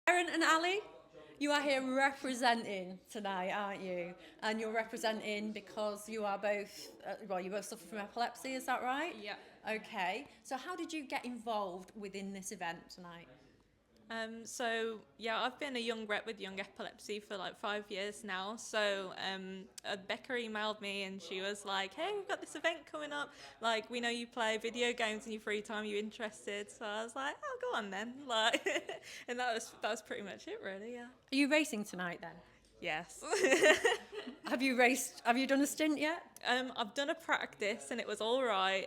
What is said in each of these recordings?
Erin and Ali, you are here representing tonight, aren't you? And you're representing because you are both, you both suffer from epilepsy, is that right? Yeah. Okay. So how did you get involved within this event tonight? I've been a young rep with Young Epilepsy for like 5 years now. Becca emailed me and she was like, "Hey, we've got this event coming up. Like, we know you play video games in your free time. You interested?" So I was like, "Oh, go on then." Like, and that was pretty much it, really. Yeah. Are you racing tonight then? Yes. Have you raced? Have you done a stint yet? I've done a practice and it was all right.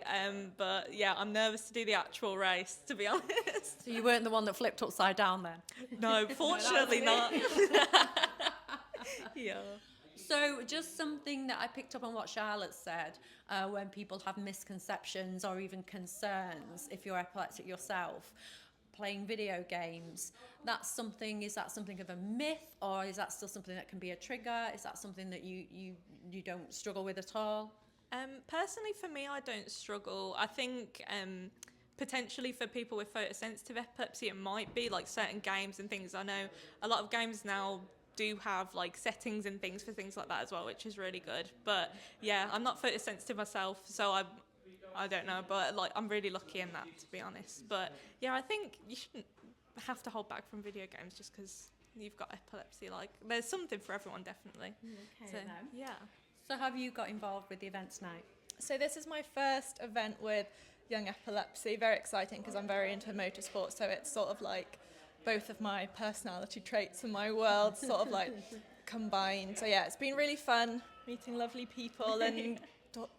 But yeah, I'm nervous to do the actual race, to be honest. So you weren't the one that flipped upside down then? No, fortunately not. Yeah. So just something that I picked up on what Charlotte said, when people have misconceptions or even concerns, if you're epileptic yourself, playing video games, is that something of a myth, or is that still something that can be a trigger? Is that something that you don't struggle with at all? Personally, for me, I don't struggle. I think potentially for people with photosensitive epilepsy, it might be like certain games and things. I know a lot of games now do have like settings and things for things like that as well, which is really good. But yeah, I'm not photosensitive myself, so I don't know, but like I'm really lucky in that, to be honest. But yeah, I think you shouldn't have to hold back from video games just because you've got epilepsy. Like there's something for everyone, definitely. Okay, So then. yeah. So have you got involved with the event tonight? So this is my first event with Young Epilepsy. Very exciting because I'm very into motorsport, so it's sort of like both of my personality traits and my world sort of like combined. So yeah, it's been really fun meeting lovely people and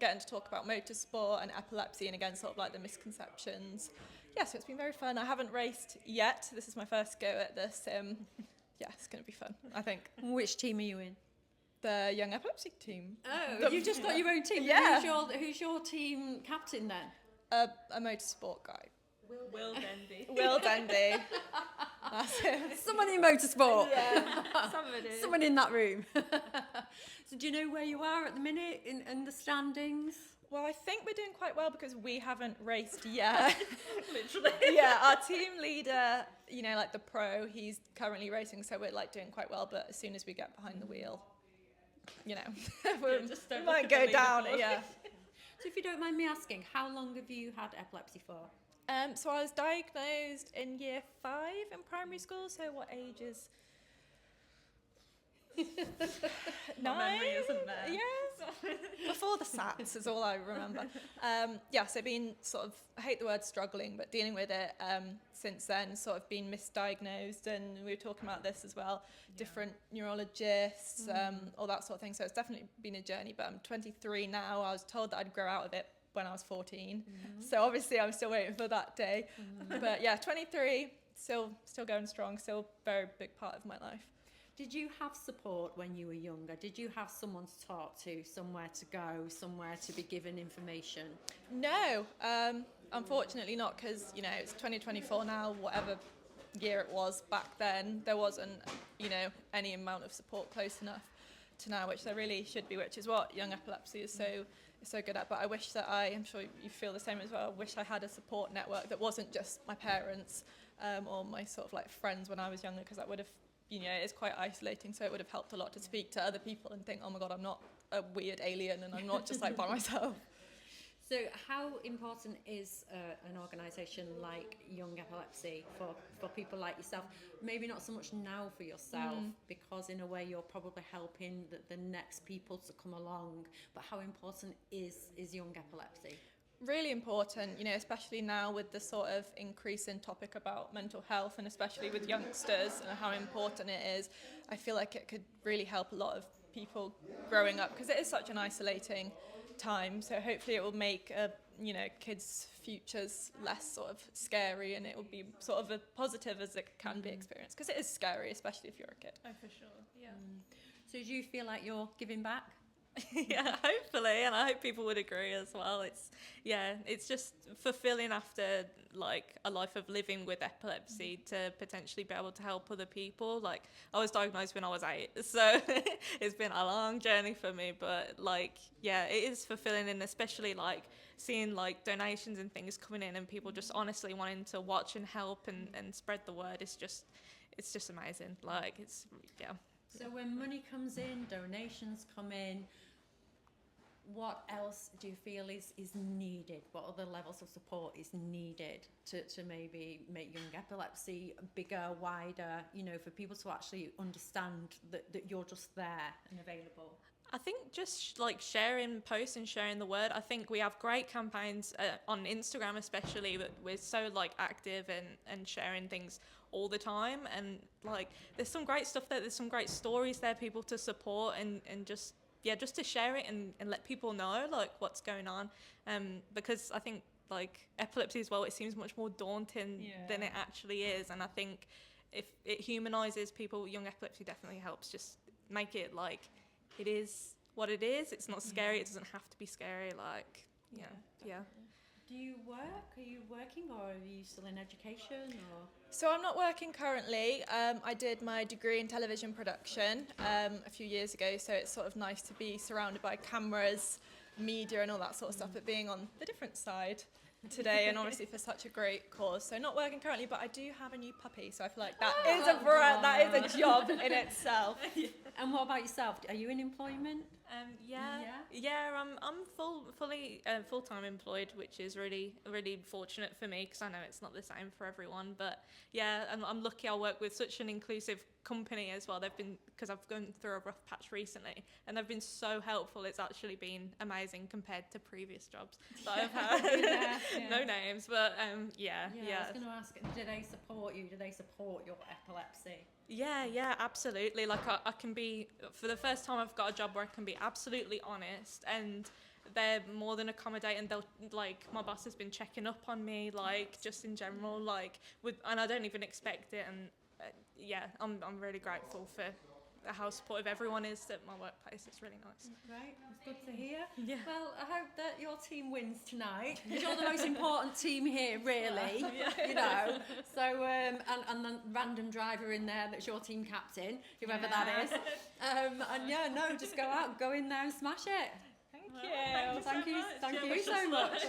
getting to talk about motorsport and epilepsy and again sort of like the misconceptions. Yeah, so it's been very fun. I haven't raced yet. This is my first go at this. Yeah, it's going to be fun, I think. Which team are you in? The Young Epilepsy team. Oh, you just got your own team. Yeah. Who's your team captain then? A motorsport guy. Will Dendy. Will Dendy. That's it. Someone in motorsport. Yeah. Somebody. Someone in that room. So do you know where you are at the minute in the standings? Well, I think we're doing quite well because we haven't raced yet. Literally. Yeah, our team leader, you know, like the pro, he's currently racing, so we're like doing quite well. But as soon as we get behind the wheel, you know, we might go down. Yeah. So if you don't mind me asking, how long have you had epilepsy for? So I was diagnosed in year 5 in primary school. So what age is? My 9? memory isn't there. Yes. Before the SATs is all I remember. So been sort of, I hate the word struggling, but dealing with it since then, sort of been misdiagnosed, and we were talking about this as well, different neurologists, all that sort of thing. So it's definitely been a journey, but I'm 23 now. I was told that I'd grow out of it when I was 14. So obviously I'm still waiting for that day. But yeah, 23, still going strong, still a very big part of my life. Did you have support when you were younger? Did you have someone to talk to, somewhere to go, somewhere to be given information? No, unfortunately not, because, you know, it's 2024 now, whatever year it was back then, there wasn't, you know, any amount of support close enough to now, which there really should be, which is what Young Epilepsy is so good at. But I wish that I'm sure you feel the same as well, I wish I had a support network that wasn't just my parents or my sort of like friends when I was younger, because that would have, you know, it's quite isolating, so it would have helped a lot to speak to other people and think, oh my God, I'm not a weird alien and I'm not just like by myself. So how important is an organisation like Young Epilepsy for people like yourself? Maybe not so much now for yourself, because in a way you're probably helping the next people to come along, but how important is Young Epilepsy? Really important, you know, especially now with the sort of increase in topic about mental health, and especially with youngsters and how important it is. I feel like it could really help a lot of people growing up, because it is such an isolating time. So hopefully it will make you know, kids' futures less sort of scary, and it will be sort of as positive as it can be experienced, because it is scary, especially if you're a kid. Oh, for sure. Yeah. So do you feel like you're giving back? Yeah, hopefully, and I hope people would agree as well. It's just fulfilling after like a life of living with epilepsy to potentially be able to help other people. Like I was diagnosed when I was 8, so it's been a long journey for me, but like yeah, it is fulfilling, and especially like seeing like donations and things coming in and people just honestly wanting to watch and help and spread the word is just it's just amazing. Like, it's, yeah. So when money comes in, donations come in, what else do you feel is needed? What other levels of support is needed to maybe make young epilepsy bigger, wider, you know, for people to actually understand that you're just there and available? I think just like sharing posts and sharing the word. I think we have great campaigns on Instagram especially, but we're so like active and sharing things all the time. And like, there's some great stuff there. There's some great stories there, people to support and just, yeah, just to share it and let people know like what's going on. Because I think like epilepsy as well, it seems much more daunting than it actually is. And I think if it humanises people, young epilepsy definitely helps just make it like, it is what it is. It's not scary. It doesn't have to be scary. Like, yeah. Do you work? Are you working, or are you still in education? Or So I'm not working currently. I did my degree in television production a few years ago, so it's sort of nice to be surrounded by cameras, media and all that sort of stuff, but being on the different side today and obviously for such a great cause. So not working currently, but I do have a new puppy, so I feel like that is a job in itself. and what about yourself? Are you in employment? I'm fully full-time employed, which is really fortunate for me because I know it's not the same for everyone. But yeah, and I'm lucky I work with such an inclusive company as well. They've been, because I've gone through a rough patch recently, and they've been so helpful. It's actually been amazing compared to previous jobs that I've had. No names, but I was going to ask, do they support you? Do they support your epilepsy? Yeah, absolutely. Like I can be, for the first time I've got a job where I can be absolutely honest, and they're more than accommodating. They'll, like, my boss has been checking up on me, like, just in general, like, and I don't even expect it. And I'm really grateful for how supportive everyone is at my workplace. It's really nice. Right, it's good to hear. Yeah. Well, I hope that your team wins tonight. You're the most important team here, really. You know. So, and the random driver in there that's your team captain, whoever that is. Just go in there and smash it. Thank you. Thank you so much.